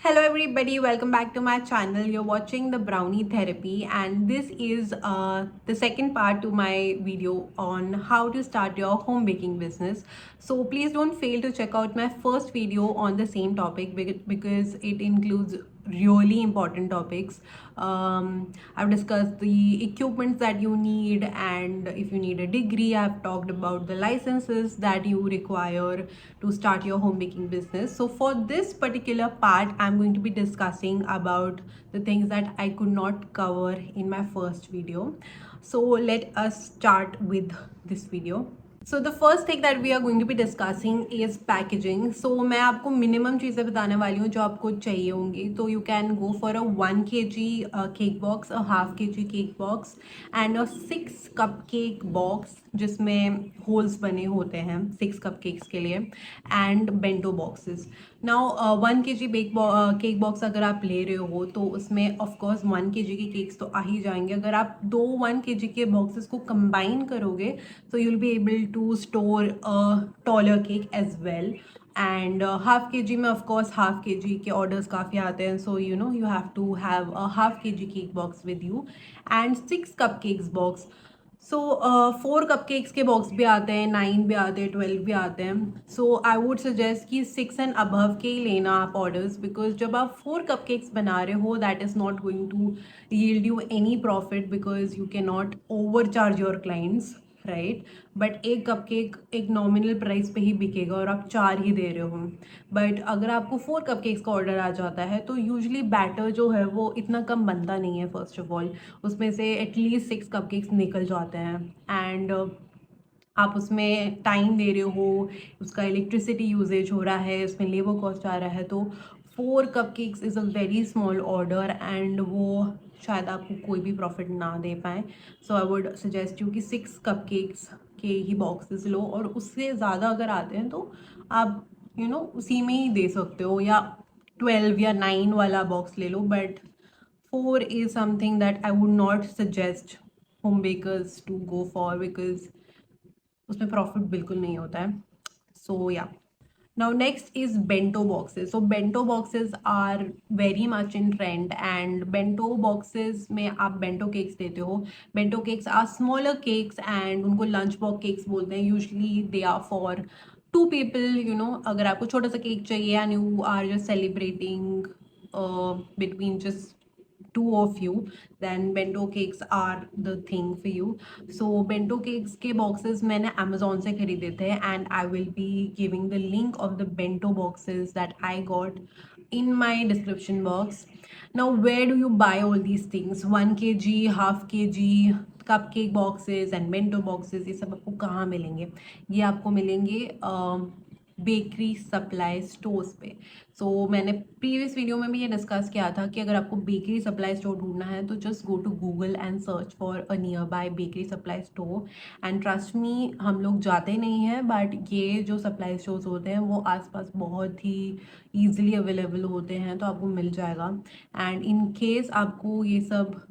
Hello everybody, welcome back to my channel. You're watching the Brownie Therapy and this is the second part to my video on how to start your home baking business. So please don't fail to check out my first video on the same topic because it includes really important topics. I've discussed the equipment that you need, and if you need a degree, I've talked about the licenses that you require to start your home baking business. So for this particular part, I'm going to be discussing about the things that I could not cover in my first video. So let us start with this video. So the first thing that we are going to be discussing is packaging. So मैं आपको minimum चीज़ें बताने वाली हूँ जो आपको चाहिए होंगी. तो you can go for a 1 kg cake box, a half kg cake box and a 6 cupcake box जिसमें holes बने होते हैं 6 cupcakes के लिए, and bento boxes. Now 1 kg cake box अगर आप ले रहे हो तो उसमें ऑफ कोर्स 1 kg के केक्स तो आ ही जाएंगे. अगर आप दो 1 kg के बॉक्सेस को कंबाइन करोगे तो you will be able to store a taller cake as well. And half K G में ऑफ कोर्स हाफ के जी के ऑर्डर्स काफ़ी आते हैं, so you have to have a half K G cake box with you and 6 cupcakes box. So 4 cupcakes के box भी आते हैं, 9 भी आते हैं, 12 भी आते हैं. सो आई वुड सजेस्ट कि 6 एंड अबव के ही लेना आप ऑर्डर्स, बिकॉज जब आप 4 कपकेक्स बना रहे हो that is not going to yield you any profit because you can not over charge your clients, right. But एक कपकेक एक नॉमिनल प्राइस पे ही बिकेगा और आप 4 ही दे रहे हो. बट अगर आपको 4 कपकेक्स का ऑर्डर आ जाता है तो यूजुअली बैटर जो है वो इतना कम बनता नहीं है. फर्स्ट ऑफ ऑल उसमें से एटलीस्ट 6 कपकेक्स निकल जाते हैं. एंड आप उसमें टाइम दे रहे हो, उसका इलेक्ट्रिसिटी यूजेज हो रहा है, उसमें लेबर कॉस्ट आ रहा है. तो 4 cupcakes is a very small order and वो शायद आपको कोई भी प्रॉफिट ना दे पाए. सो आई वुड सजेस्ट यू कि 6 कपकेक्स के ही बॉक्सेस लो, और उससे ज़्यादा अगर आते हैं तो आप उसी में ही दे सकते हो, या 12 या 9 वाला बॉक्स ले लो. But 4 is something that I would not suggest home bakers to go for because उसमें प्रॉफिट बिल्कुल नहीं होता है. सो या now next is bento boxes. So bento boxes are very much in trend, and bento boxes में आप bento cakes देते हो. Bento cakes are smaller cakes and उनको lunch box cakes बोलते हैं. Usually they are for 2 people. अगर आपको छोटा सा केक चाहिए and you are just celebrating between just 2 of you, then bento cakes are the thing for you. So bento cakes के boxes मैंने Amazon से खरीदे थे, and I will be giving the link of the bento boxes that I got in my description box. Now where do you buy all these things? 1 kg, half kg cupcake boxes and bento boxes, ये सब आपको कहाँ मिलेंगे? ये आपको मिलेंगे bakery supply stores पे. सो मैंने प्रीवियस वीडियो में भी ये डिस्कस किया था कि अगर आपको बेकरी सप्लाई स्टोर ढूंढना है तो just go to Google and search for a nearby bakery supply store. And trust me, हम लोग जाते नहीं हैं, बट ये जो सप्लाई स्टोर्स होते हैं वो आसपास बहुत ही ईजिली अवेलेबल होते हैं, तो आपको मिल जाएगा. एंड इन केस आपको ये सब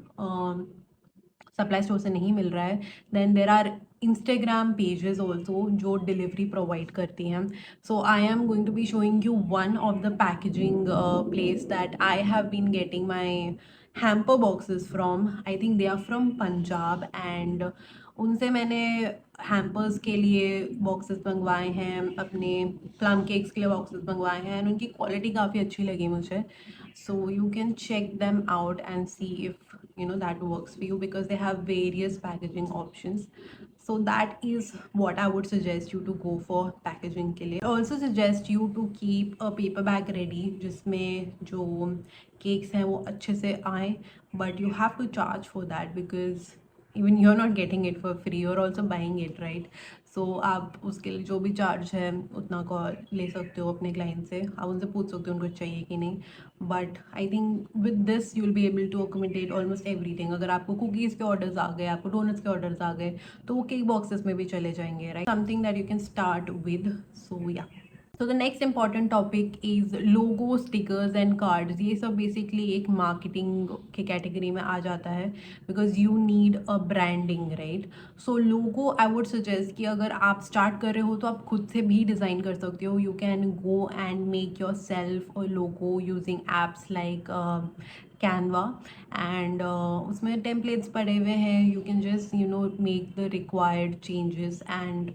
सप्लाई स्टोर से नहीं मिल रहा है, then there are Instagram pages also जो डिलीवरी प्रोवाइड करती हैं. So I am going to be showing you one of the packaging place that I have been getting my hamper boxes from. I think they are from Punjab, and उनसे मैंने hampers के लिए boxes मंगवाए हैं, अपने plum cakes के लिए boxes मंगवाए हैं, एंड उनकी क्वालिटी काफ़ी अच्छी लगी मुझे. So you can check them out and see if that works for you, because they have various packaging options. So that is what I would suggest you to go for packaging के लिए. I also suggest you to keep a paper bag ready जिसमें जो cakes हैं वो अच्छे से आए, but you have to charge for that because even you're not getting it for free, you're also buying it, right? सो आप उसके लिए जो भी चार्ज है उतना को ले सकते हो अपने क्लाइंट से. आप उनसे पूछ सकते हो उनको चाहिए कि नहीं. But I think with this you will be able to accommodate almost everything. अगर आपको कुकीज़ के ऑर्डर्स आ गए, आपको डोनट्स के ऑर्डर्स आ गए, तो वो केक बॉक्सेस में भी चले जाएंगे, right. Something that you can start with. So या so the next important topic is logo, stickers and cards. ये सब बेसिकली एक मार्केटिंग के कैटेगरी में आ जाता है, because you need a branding, right. So logo I would suggest कि अगर आप स्टार्ट कर रहे हो तो आप खुद से भी डिज़ाइन कर सकते हो. You can go and make your self a logo using apps like Canva, and उसमें टेम्पलेट्स पड़े हुए हैं. You can just make the required changes and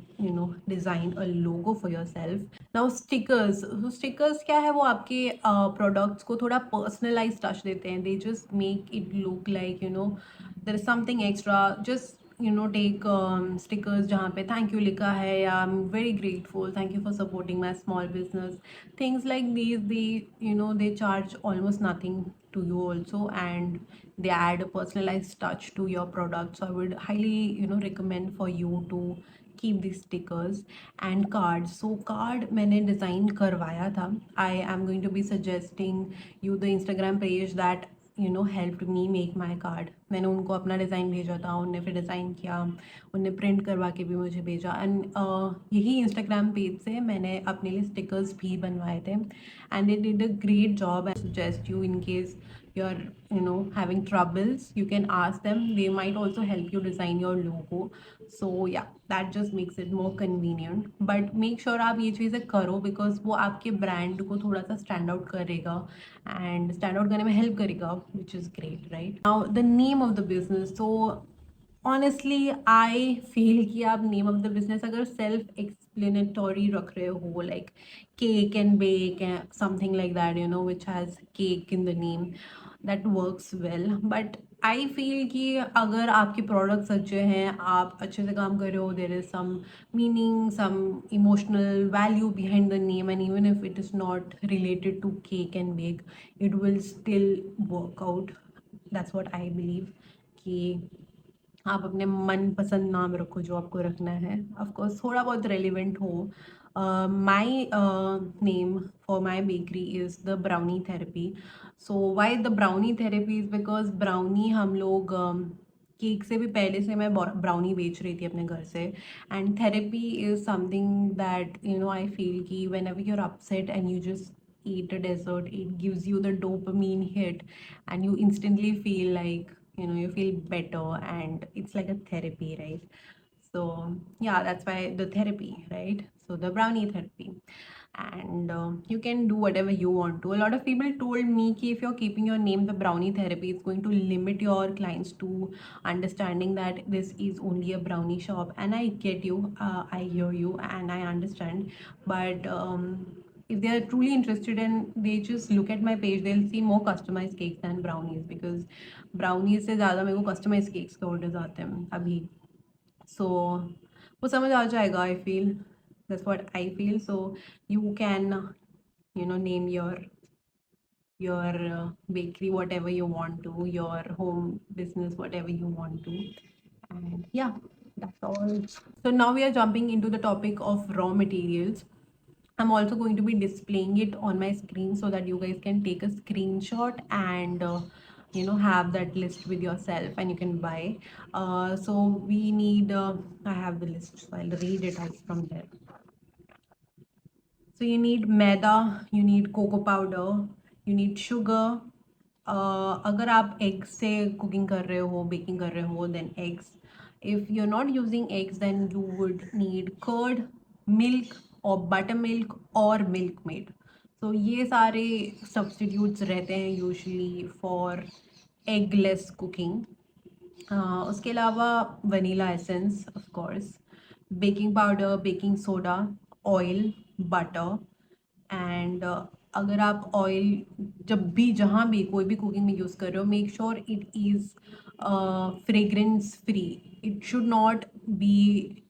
design a logo for your self. Now stickers. Stickers क्या है, वो आपके products को थोड़ा पर्सनलाइज टच देते हैं. They just make it look like there is something extra. Just take stickers जहाँ पे थैंक यू लिखा है, या I am very grateful, thank you for supporting my small business. Things like these, they charge almost nothing to you also, and they add a personalized touch to your product. So I would highly recommend for you to keep these stickers and cards. So card मैंने design करवाया था. I am going to be suggesting you the Instagram page that helped me make my card. मैंने उनको अपना design भेजा था, उनने फिर डिज़ाइन किया, उनने प्रिंट करवा के भी मुझे भेजा. एंड यही इंस्टाग्राम पेज से मैंने अपने लिए स्टिकर्स भी बनवाए थे, and they did a great job. I suggest you, in case you are having troubles, you can ask them. They might also help you design your logo. So yeah, that just makes it more convenient. But make sure आप ये चीज़ें करो, because वो आपके brand को थोड़ा सा stand out करेगा एंड स्टैंड आउट करने में हेल्प करेगा, which is great, right. Now the name of the business. तो ऑनेस्टली आई फील कि आप नेम ऑफ द बिजनेस अगर सेल्फ एक्सप्लेनेटरी रख रहे हो, like cake and bake, something like that, which has cake in the name, that works well. But I feel कि अगर आपके प्रोडक्ट्स अच्छे हैं, आप अच्छे से काम कर रहे हो, there is some meaning, some emotional value behind the name, and even if it is not related to cake and bake, it will still work out. That's what I believe, कि आप अपने मनपसंद नाम रखो जो आपको रखना है. ऑफकोर्स थोड़ा बहुत रेलिवेंट हो. My name for my bakery is the brownie therapy. So why the brownie therapy is because brownie हम लोग केक से भी पहले से मैं ब्राउनी बेच रही थी अपने घर से. And therapy is something that I feel कि whenever you're upset and you just eat a dessert, it gives you the dopamine hit, and you instantly feel like you feel better, and it's like a therapy, right? So yeah, that's why the therapy, right? So the brownie therapy. And you can do whatever you want to. A lot of people told me ki if you're keeping your name the brownie therapy, it's going to limit your clients to understanding that this is only a brownie shop. And I get you, I hear you, and I understand. But if they are truly interested and they just look at my page, they'll see more customized cakes than brownies, because brownies से ज़्यादा मेरे को customized cakes के orders आते हैं अभी. So वो समझ आ जाएगा, I feel. That's what I feel. So you can name your bakery whatever you want to, your home business whatever you want to. And yeah, that's all. So now we are jumping into the topic of raw materials. I'm also going to be displaying it on my screen so that you guys can take a screenshot and have that list with yourself, and you can buy. So we need I have the list, so I'll read it out from there. So you need maida, you need cocoa powder, you need sugar. अगर आप egg से cooking कर रहे हो, baking कर रहे हो, then eggs. If you're not using eggs, then you would need curd, milk or buttermilk or milk maid. So ये सारे substitutes रहते हैं usually for eggless cooking. उसके अलावा vanilla essence, of course, baking powder, baking soda, oil, butter. And अगर आप oil जब भी जहाँ भी कोई भी कुकिंग में यूज़ कर रहे हो, make sure it is fragrance free. It should not be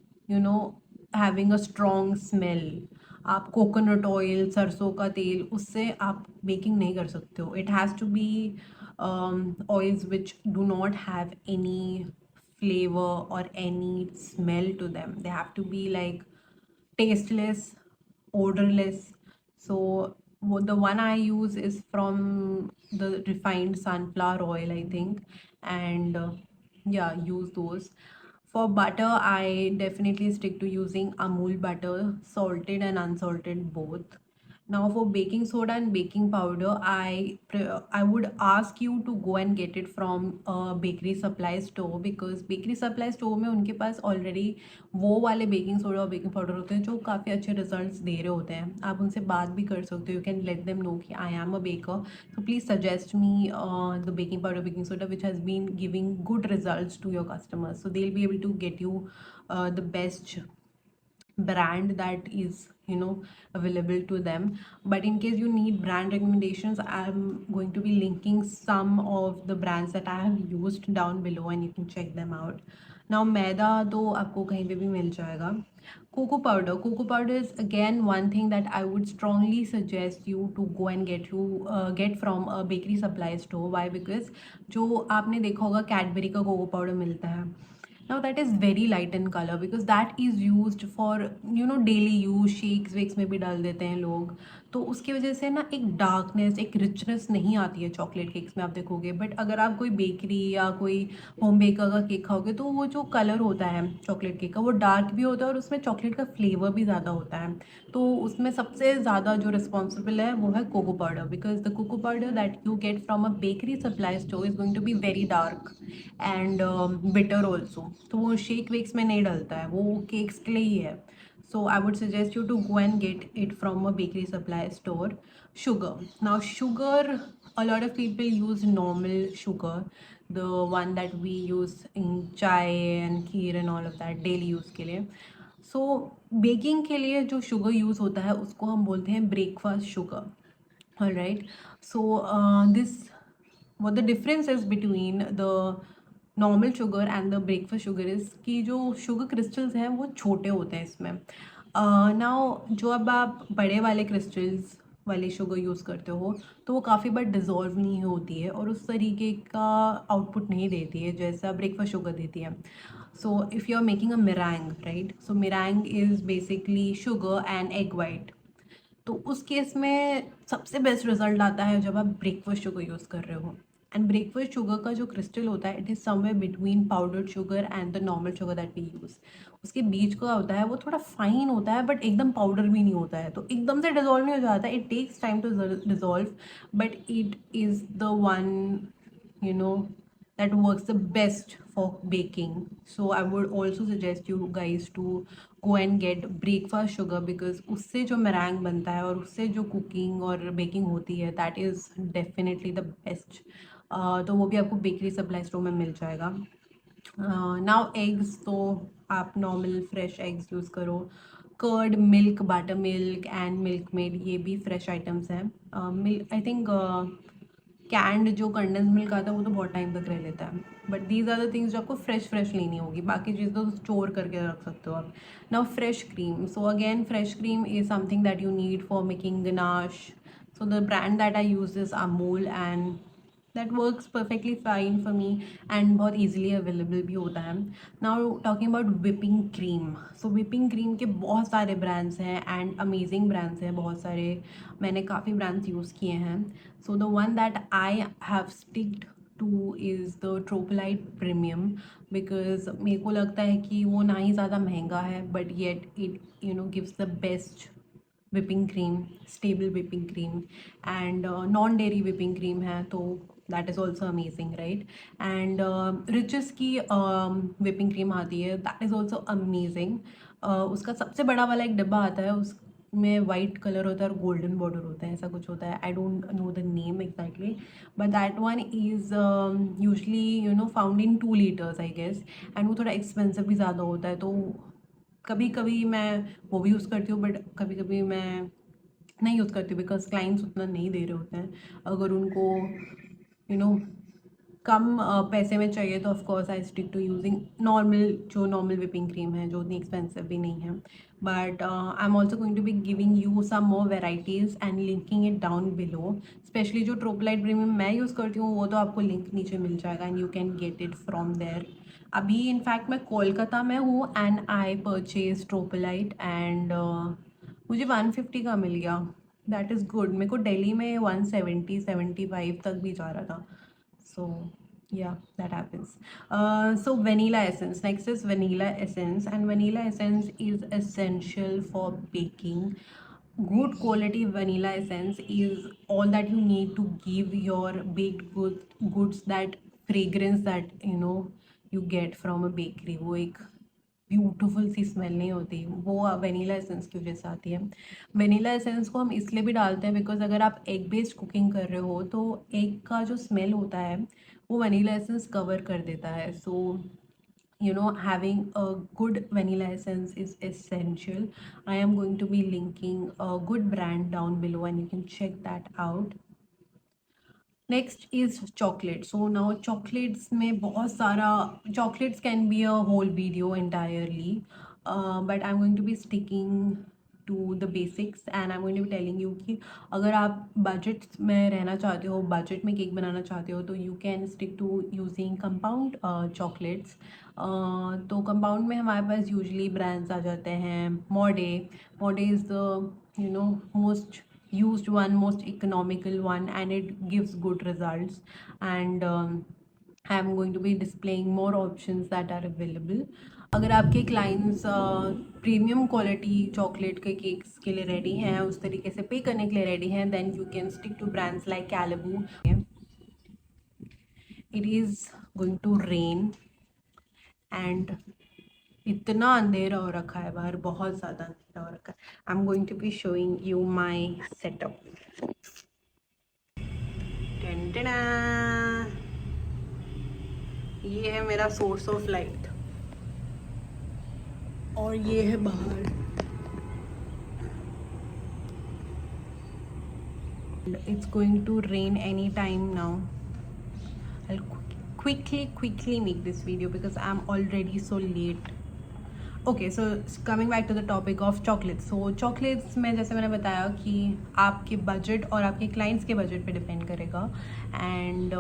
having a strong smell. आप कोकोनट ऑयल, सरसों का तेल, उससे आप बेकिंग नहीं कर सकते हो. It has to be oils which do not have any flavor or any smell to them. They have to be like tasteless, odorless. So the one I use is from the refined sunflower oil, I think. And yeah, use those. For butter, I definitely stick to using Amul butter, salted and unsalted both. Now for baking soda and baking powder, I would ask you to go and get it from a bakery supply store, because bakery supply store में उनके पास already वो वाले baking soda और baking powder होते हैं जो काफ़ी अच्छे results दे रहे होते हैं. आप उनसे बात भी कर सकते हो. You can let them know कि I am a baker, so please suggest me the baking powder, baking soda which has been giving good results to your customers, so they'll be able to get you the best brand that is, you know, available to them. But in case you need brand recommendations, I'm going to be linking some of the brands that I have used down below and you can check them out. Now मैदा तो आपको कहीं पे भी मिल जाएगा. Cocoa powder is again one thing that I would strongly suggest you to go and get from a bakery supply store. Why? Because जो आपने देखा होगा Cadbury का cocoa powder मिलता है. Now that is very light in color because that is used for, you know, daily use. Shakes वेक्स में भी डाल देते हैं लोग, तो उसकी वजह से ना एक डार्कनेस, एक रिचनेस नहीं आती है चॉकलेट केक्स में, आप देखोगे. बट अगर आप कोई बेकरी या कोई होम बेकर का केक खाओगे तो वो जो कलर होता है चॉकलेट केक का वो डार्क भी होता है और उसमें चॉकलेट का फ्लेवर भी ज़्यादा होता है. तो उसमें सबसे ज़्यादा जो रिस्पॉन्सिबल है वो है cocoa powder, because the cocoa powder that you get from a bakery supply store is going to be very dark and bitter also. तो वो शेक वेक्स में नहीं डलता है, वो केक्स के लिए ही है. So I would suggest you to go and get it from a bakery supply store. Sugar. Now sugar, a lot of people use normal sugar, the one that we use in chai and kheer and all of that daily use के लिए. So baking के लिए जो sugar use होता है उसको हम बोलते हैं breakfast sugar. All right. So this what the difference is between the normal sugar and the breakfast sugar is कि जो शुगर क्रिस्टल्स हैं वो छोटे होते हैं इसमें. नाउ जो अब आप बड़े वाले क्रिस्टल्स वाली शुगर यूज़ करते हो तो वो काफ़ी बार डिज़ोल्व नहीं होती है और उस तरीके का आउटपुट नहीं देती है जैसा ब्रेकफास्ट शुगर देती है. So if you are making a meringue, right, so meringue is basically sugar and egg white. तो उस केस में सबसे बेस्ट रिजल्ट आता है जब आप ब्रेकफास्ट शुगर यूज़ कर रहे हो. एंड ब्रेकफास्ट शुगर का जो क्रिस्टल होता है it is somewhere between powdered sugar and the normal sugar that we use. उसके बीच का होता है वो थोड़ा फाइन होता है बट एकदम पाउडर भी नहीं होता है, तो एकदम से डिजोल्व नहीं हो जाता. It takes time to dissolve but it is the one, you know, that works the best for baking. So I would also suggest you guys to go and get breakfast sugar because उससे जो meringue बनता है और उससे जो cooking और baking होती है that is definitely the best. तो वो भी आपको बेकरी सप्लाई स्टोर में मिल जाएगा. नाउ एग्स तो आप नॉर्मल फ्रेश एग्स यूज़ करो. Curd, milk, buttermilk and Milkmaid ये भी फ्रेश आइटम्स हैं. मिल्क आई थिंक कैंड जो कंडेंस मिल्क आता है वो तो बहुत टाइम तक रह लेता है, but these are the things जो आपको फ्रेश फ्रेश लेनी होगी. बाकी चीज़ तो स्टोर करके रख सकते हो आप. Now fresh cream. So again fresh cream is something that you need for making ganache. So the brand that I use is Amul and that works perfectly fine for me and बहुत easily available भी होता है. Now talking about whipping cream. So whipping cream के बहुत सारे brands हैं and amazing brands हैं बहुत सारे. मैंने काफ़ी ब्रांड्स यूज़ किए हैं. So the one that I have sticked to is the Tropolite premium, because मेरे को लगता है कि वो ना ही ज़्यादा महंगा है but yet it you know gives the best whipping cream, stable whipping cream and non-dairy whipping cream है तो that is also amazing, right? And Riches की whipping cream आती है, that is also amazing. उसका सबसे बड़ा वाला एक डब्बा आता है, उसमें वाइट कलर होता है और गोल्डन बॉर्डर होता है, ऐसा कुछ होता है. I don't know the name exactly but that one is usually you know found in 2 litres I guess and वो थोड़ा एक्सपेंसिव भी ज़्यादा होता है. तो कभी कभी मैं वो भी यूज़ करती हूँ बट कभी कभी मैं नहीं यूज़ करती बिकॉज क्लाइंट्स उतना नहीं दे रहे होते हैं. अगर उनको यू नो कम पैसे में चाहिए तो of course I stick to using normal whipping cream है जो उतनी एक्सपेंसिव भी नहीं है. But I am also going to be giving you some more varieties and linking it down below. Specially जो ट्रोपोलाइट प्रीमियम मैं यूज़ करती हूँ वो तो आपको लिंक नीचे मिल जाएगा and you can get it from there. अभी इनफैक्ट मैं कोलकाता में हूँ and I purchase Tropolite and मुझे 150 का मिल गया. That is good. मेरे को दिल्ली में 170-75 तक भी जा रहा था. सो Yeah, that happens. So vanilla essence. Next is vanilla essence, and vanilla essence is essential for baking. Good quality vanilla essence is all that you need to give your goods that fragrance that you get from a bakery. वो एक beautiful सी smell नहीं होती, वो vanilla essence की वजह से आती है। वेनिला एसेंस को हम इसलिए भी डालते हैं बिकॉज अगर आप एग बेस्ड कुकिंग कर रहे हो तो एग का जो स्मेल होता है वो वेनिला एसेंस कवर कर देता है। सो having a good vanilla essence is essential. I am going to be linking a good brand down below and you can check that out. Next is chocolate. So now chocolates में बहुत सारा, chocolates can be a whole video entirely, but I am going to be sticking to the basics and I am going to be telling you कि अगर आप budget में रहना चाहते हो, बजट में केक बनाना चाहते हो, तो you can stick to using compound chocolates. तो कंपाउंड में हमारे पास यूजली ब्रांड्स आ जाते हैं। Morde is the most used one, most economical one, and it gives good results. And I'm going to be displaying more options that are available. अगर आपके clients premium quality chocolate के cakes के लिए ready हैं, उस तरीके से पे करने के लिए रेडी हैं, then you can stick to brands like Callebaut. It is going to rain and इतना अंधेरा हो रखा है बाहर, बहुत ज़्यादा अंधेरा हो रखा है। I am going to be showing you my setup. ये है मेरा सोर्स ऑफ लाइट और ये है बाहर। It's going to rain any time now. I'll quickly make this video because I'm already so late. Okay, so coming back to the topic of chocolates. So chocolates में जैसे मैंने बताया कि आपके बजट और आपके क्लाइंट्स के बजट पे डिपेंड करेगा। एंड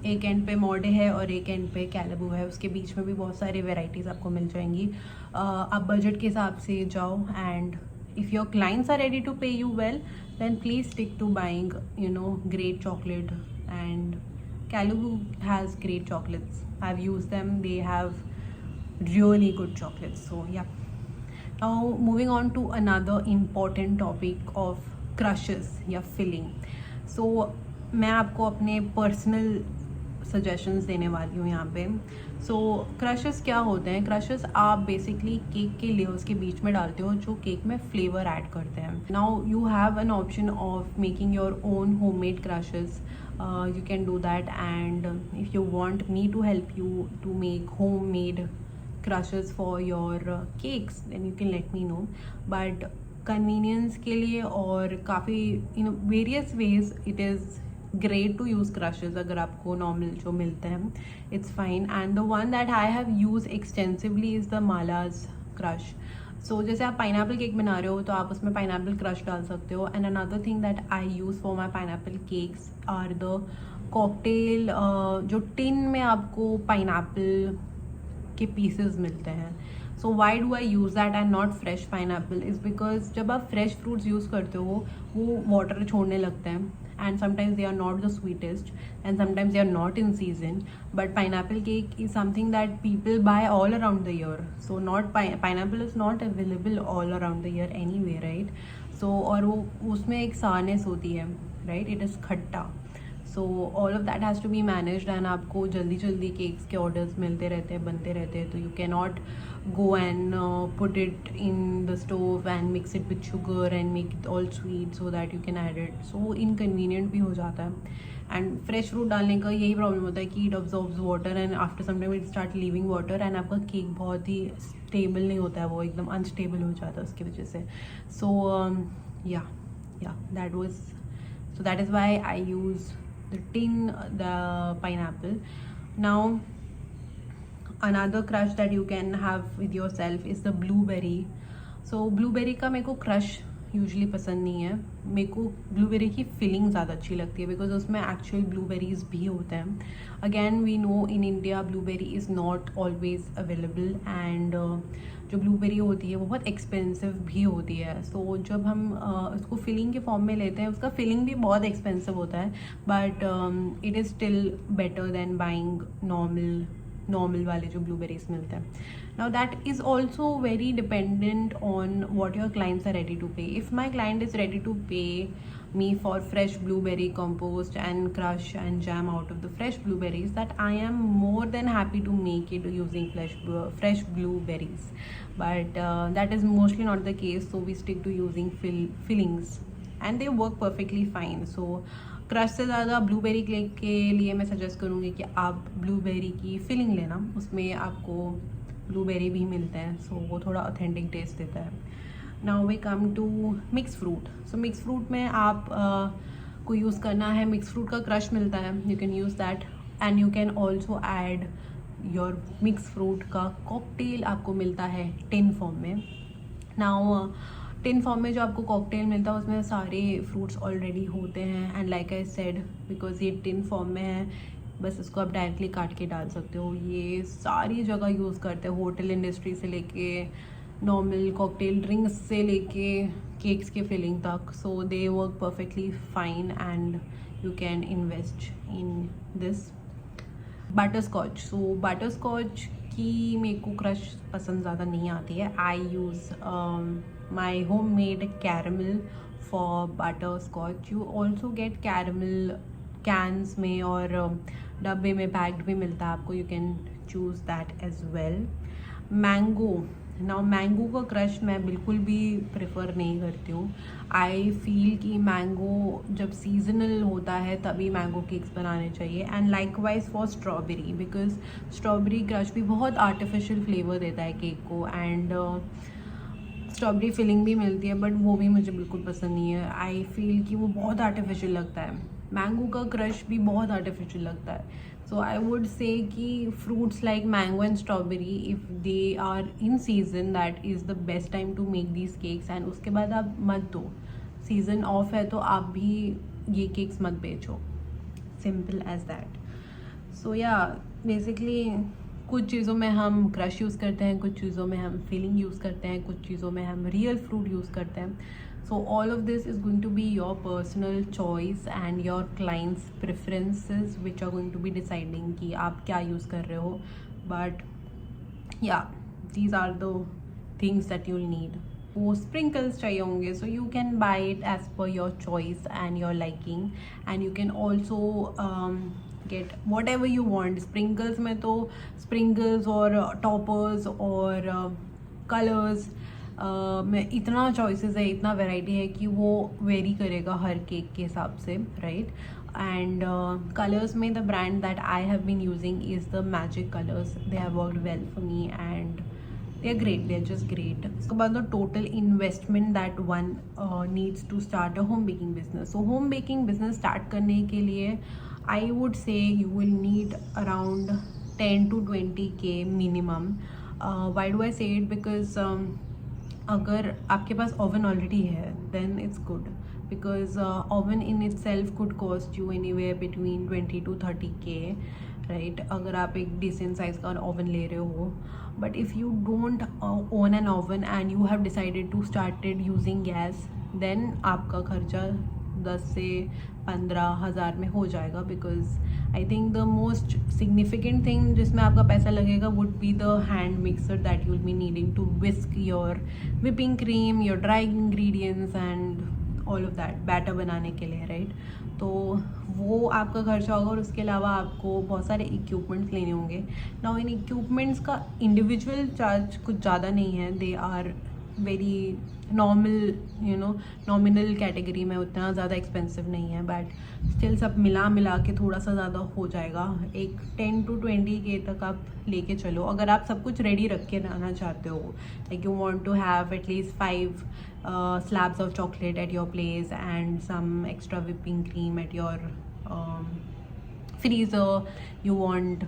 एक एंड पे मोडे है और एक एंड पे कैलेबू है, उसके बीच में भी बहुत सारी वेराइटीज़ आपको मिल जाएंगी। आप बजट के हिसाब से जाओ and if your clients are ready to pay you well then please stick to buying great chocolate. And Callebaut has great chocolates, I have used them, they have really good chocolates. So yeah, now moving on to another important topic of crushes या filling. So मैं आपको अपने personal suggestions देने वाली हूँ यहाँ पे। So crushes क्या होते हैं? crushes आप basically केक के लेयर्स के बीच में डालते हो जो केक में फ्लेवर ऐड करते हैं। Now you have an option of making your own homemade crushes. You can do that, and if you want me to help you to make homemade crushes for your cakes then you can let me know. But convenience के लिए और काफ़ी various ways it is great to use crushes। अगर आपको normal जो मिलते हैं it's fine, and the one that I have used extensively is the Mala's crush. So जैसे आप पाइनएप्पल केक बना रहे हो तो आप उसमें पाइनएप्पल क्रश डाल सकते हो। And another thing that I use for my pineapple cakes are the cocktail, जो टिन में आपको पाइनएप्पल के पीसेस मिलते हैं। So why do I use that and not fresh pineapple is because जब आप फ्रेश फ्रूट्स यूज़ करते हो वो वाटर छोड़ने लगते हैं and sometimes they are not the sweetest and sometimes they are not in season. But pineapple cake is something that people buy all around the year, so not pineapple is not available all around the year anyway, right? So और वो उसमें एक sourness होती है, right? It is खट्टा, so all of that has to be managed and आपको जल्दी जल्दी केक्स के ऑर्डर्स मिलते रहते हैं, बनते रहते हैं, तो you cannot go and put it in the stove and mix it with sugar and make it all sweet so that you can add it. So inconvenient भी हो जाता है। एंड फ्रेश फ्रूट डालने का यही प्रॉब्लम होता है कि it absorbs water and after some time it start leaving water and आपका केक बहुत ही स्टेबल नहीं होता है, वो एकदम अनस्टेबल हो जाता है उसकी वजह से। सो या that was, so that is why I use the tin, the pineapple. Now another crush that you can have with yourself is the blueberry. So blueberry का मेरे को crush यूजुअली पसंद नहीं है। मेरे को ब्लूबेरी की फीलिंग ज़्यादा अच्छी लगती है बिकॉज उसमें एक्चुअल ब्लूबेरीज भी होते हैं। Again we know in India blueberry is not always available and जो ब्लूबेरी होती है वो बहुत एक्सपेंसिव भी होती है। सो जब हम उसको फिलिंग के फॉर्म में लेते हैं, उसका फिलिंग भी बहुत एक्सपेंसिव होता है, but it is still better than buying normal वाले जो ब्लूबेरीज मिलते हैं। Now that is also very dependent on what your clients are ready to pay. If my client is ready to pay me for fresh blueberry compost and crush and jam out of the fresh blueberries, that I am more than happy to make it using fresh blueberries. But that is mostly not the case, so we stick to using fillings and they work perfectly fine. So crush से ज़्यादा blueberry cake के लिए मैं suggest करूँगी कि आप blueberry की filling लेना, उसमें आपको ब्लूबेरी भी मिलते हैं, सो वो थोड़ा ऑथेंटिक टेस्ट देता है। Now we come to mix fruit. So mix fruit में आप को यूज़ करना है, मिक्स फ्रूट का क्रश मिलता है, you can use that and you can also add your mix fruit का कॉकटेल आपको मिलता है टिन फॉर्म में। नाउ टिन फॉर्म में जो आपको कॉकटेल मिलता है उसमें सारे फ्रूट्स ऑलरेडी होते हैं and like I said because ये टिन फॉर्म में है, बस इसको आप डायरेक्टली काट के डाल सकते हो। ये सारी जगह यूज़ करते हैं, होटल इंडस्ट्री से लेके नॉर्मल कॉकटेल ड्रिंक्स से लेके केक्स के फिलिंग तक। So they work perfectly fine and you can invest in this. Butterscotch. So butterscotch की मेरे को क्रश पसंद ज़्यादा नहीं आती है। I use my homemade caramel for butterscotch. You also get caramel cans में और डब्बे में पैक्ड भी मिलता है आपको, you can choose that as well. Mango. Now mango का क्रश मैं बिल्कुल भी प्रेफर नहीं करती हूँ। आई फील कि मैंगो जब सीजनल होता है तभी मैंगो केक्स बनाने चाहिए and likewise for strawberry, because strawberry crush भी बहुत आर्टिफिशियल फ्लेवर देता है केक को एंड स्ट्रॉबेरी फिलिंग भी मिलती है, बट वो भी मुझे बिल्कुल पसंद नहीं है। आई फील कि वो बहुत आर्टिफिशियल लगता है। मैंगो का क्रश भी बहुत आर्टिफिशियल लगता है। सो आई वुड से कि fruits like mango and strawberry if they are in season that is the best time to make these cakes and उसके बाद आप मत दो। सीज़न ऑफ है तो आप भी ये केक्स मत बेचो, सिंपल एज दैट। सो या बेसिकली कुछ चीज़ों में हम क्रश यूज़ करते हैं, कुछ चीज़ों में हम फिलिंग यूज़ करते हैं, कुछ चीज़ों में हम रियल फ्रूट यूज़ करते हैं। So all of this is going to be your personal choice and your client's preferences which are going to be deciding कि आप क्या use कर रहे हो। But yeah, these are the things that you'll need. वो sprinkles चाहिए होंगे, so you can buy it as per your choice and your liking and you can also get whatever you want. Sprinkles में तो sprinkles और toppers और colors में इतना choices है, इतना वैरायटी है कि वो वेरी करेगा हर केक के हिसाब से, राइट। एंड कलर्स में the brand that I have been using is the magic colours. They have worked well for me and they are great, they are just great. उसके बाद the total investment that one needs to start a home baking business. So home baking business start करने के लिए I would say you will need around 10 to 20K minimum. Why do I से it? Because अगर आपके पास oven already है then it's good, because oven in itself could cost you anywhere between 20 to 30K, right, अगर आप एक decent size का oven ले रहे हो। But if you don't own an oven and you have decided to started using gas, then आपका खर्चा 10 से 15 हज़ार में हो जाएगा। Because I think the most significant thing जिसमें आपका पैसा लगेगा would be the hand mixer that you will be needing to whisk your whipping cream, your dry ingredients and all of that batter बनाने के लिए, राइट। तो वो आपका खर्चा होगा और उसके अलावा आपको बहुत सारे इक्विपमेंट्स लेने होंगे। नाउ इन इक्विपमेंट्स का इंडिविजुअल चार्ज कुछ ज़्यादा नहीं है, they are very normal, you know, nominal category में, उतना ज़्यादा एक्सपेंसिव नहीं है, बट स्टिल सब मिला के थोड़ा सा ज़्यादा हो जाएगा। एक 10 to 20K तक आप लेके चलो अगर आप सब कुछ रेडी रख के रहना चाहते हो। Like you want to have at least 5 slabs of chocolate at your place and some extra whipping cream at your freezer. You want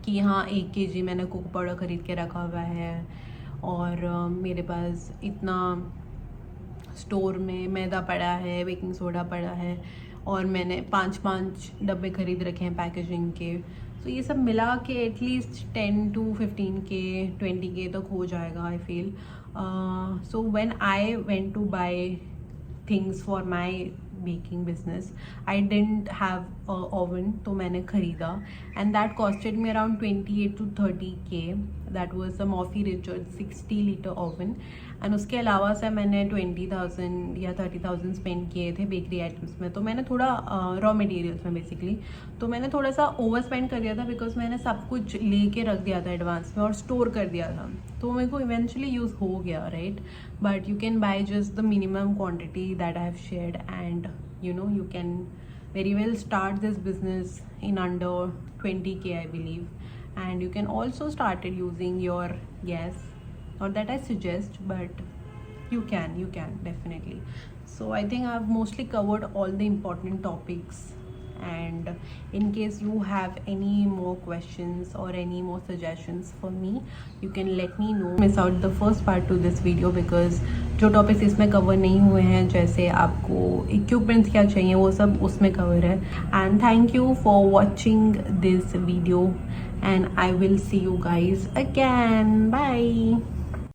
कि हाँ 1 kg मैंने कोको पाउडर ख़रीद के रखा हुआ है और मेरे पास इतना स्टोर में मैदा पड़ा है, बेकिंग सोडा पड़ा है, और मैंने 5 डब्बे खरीद रखे हैं पैकेजिंग के। तो ये सब मिला के एटलीस्ट 10 to 15K 20K तक हो जाएगा I feel. So when I went to buy things for my baking business, I didn't have oven, तो मैंने ख़रीदा and that costed me around 28 to 30K। That was a Morphy Richards 60 litre oven and उसके अलावा से मैंने 20,000 या 30,000 spend किए थे बेकरी आइटम्स में। तो मैंने थोड़ा रॉ मटेरियल्स में बेसिकली, तो मैंने थोड़ा सा ओवर स्पेंड कर दिया था बिकॉज मैंने सब कुछ लेके रख दिया था एडवांस में और स्टोर कर दिया था, तो मेरे को इवेंचुअली यूज़ हो गया, right. But you can by just the minimum quantity that I have shared and you can very well start this business in under 20K I believe, and you can also start it using your gas, not that I suggest, but you can definitely. So I think I've mostly covered all the important topics, and in case you have any more questions or any more suggestions for me, you can let me know. Miss out the first part to this video because जो topics इसमें cover नहीं हुए हैं, जैसे आपको equipments क्या चाहिए वो सब उसमें कवर है। And thank you for watching this video and I will see you guys again, bye.